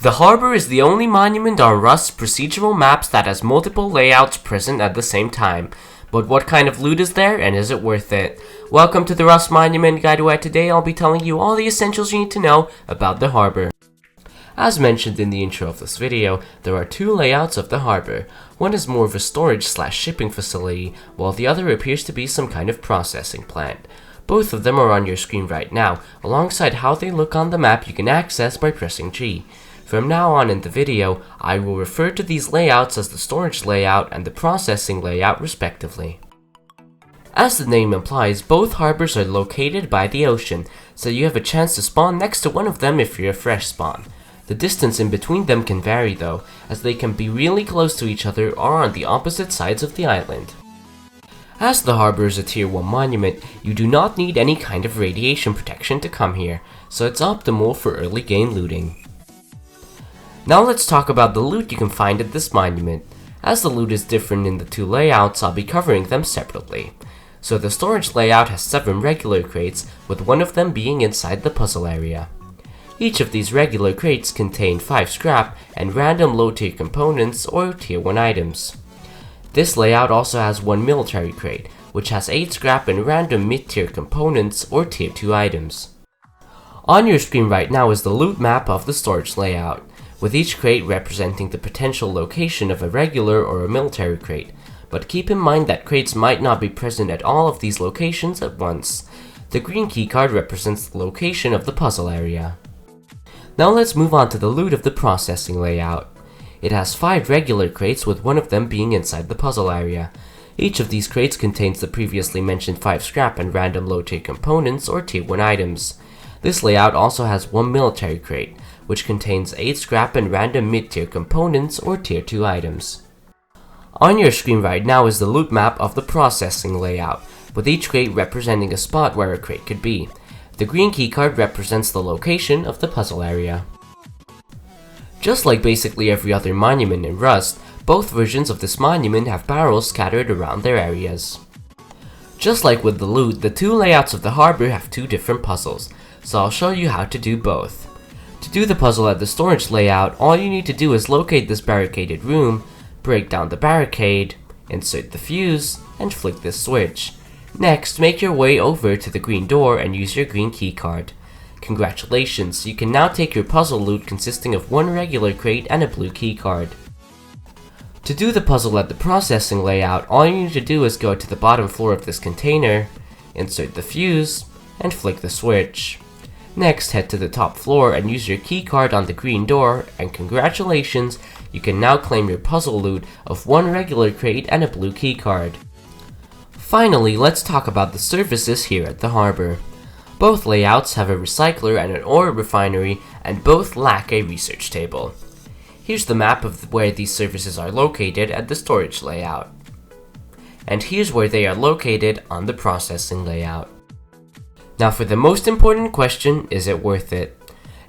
The Harbour is the only monument on Rust's procedural maps that has multiple layouts present at the same time. But what kind of loot is there, and is it worth it? Welcome to the Rust Monument Guide, where today I'll be telling you all the essentials you need to know about the Harbour. As mentioned in the intro of this video, there are two layouts of the Harbour. One is more of a storage/shipping facility, while the other appears to be some kind of processing plant. Both of them are on your screen right now, alongside how they look on the map you can access by pressing G. From now on in the video, I will refer to these layouts as the storage layout and the processing layout respectively. As the name implies, both harbours are located by the ocean, so you have a chance to spawn next to one of them if you're a fresh spawn. The distance in between them can vary though, as they can be really close to each other or on the opposite sides of the island. As the Harbour is a Tier 1 monument, you do not need any kind of radiation protection to come here, so it's optimal for early game looting. Now let's talk about the loot you can find at this monument. As the loot is different in the two layouts, I'll be covering them separately. So the storage layout has 7 regular crates, with one of them being inside the puzzle area. Each of these regular crates contain 5 scrap and random low tier components or Tier 1 items. This layout also has 1 military crate, which has 8 scrap and random mid-tier components or Tier 2 items. On your screen right now is the loot map of the storage layout, with each crate representing the potential location of a regular or a military crate, but keep in mind that crates might not be present at all of these locations at once. The green keycard represents the location of the puzzle area. Now let's move on to the loot of the processing layout. It has 5 regular crates, with one of them being inside the puzzle area. Each of these crates contains the previously mentioned 5 scrap and random low tier components or Tier 1 items. This layout also has 1 military crate, which contains 8 scrap and random mid-tier components or Tier 2 items. On your screen right now is the loot map of the processing layout, with each crate representing a spot where a crate could be. The green keycard represents the location of the puzzle area. Just like basically every other monument in Rust, both versions of this monument have barrels scattered around their areas. Just like with the loot, the two layouts of the Harbour have 2 different puzzles, so I'll show you how to do both. To do the puzzle at the storage layout, all you need to do is locate this barricaded room, break down the barricade, insert the fuse, and flick this switch. Next, make your way over to the green door and use your green keycard. Congratulations, you can now take your puzzle loot consisting of 1 regular crate and a blue keycard. To do the puzzle at the processing layout, all you need to do is go to the bottom floor of this container, insert the fuse, and flick the switch. Next, head to the top floor and use your keycard on the green door, and congratulations, you can now claim your puzzle loot of 1 regular crate and a blue keycard. Finally, let's talk about the services here at the Harbour. Both layouts have a recycler and an ore refinery, and both lack a research table. Here's the map of where these services are located at the storage layout. And here's where they are located on the processing layout. Now for the most important question, is it worth it?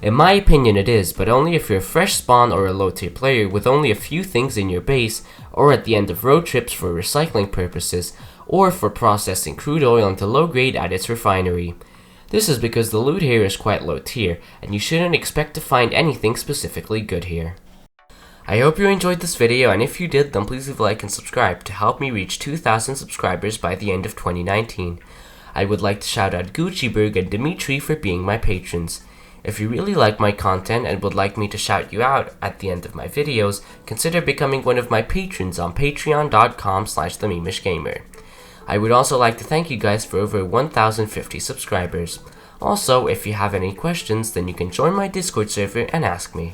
In my opinion it is, but only if you're a fresh spawn or a low tier player with only a few things in your base, or at the end of road trips for recycling purposes, or for processing crude oil into low grade at its refinery. This is because the loot here is quite low tier, and you shouldn't expect to find anything specifically good here. I hope you enjoyed this video, and if you did, then please leave a like and subscribe to help me reach 2,000 subscribers by the end of 2019. I would like to shout out Gucciberg and Dimitri for being my patrons. If you really like my content and would like me to shout you out at the end of my videos, consider becoming one of my patrons on patreon.com/TheMeemishGamer. I would also like to thank you guys for over 1,050 subscribers. Also, if you have any questions, then you can join my Discord server and ask me.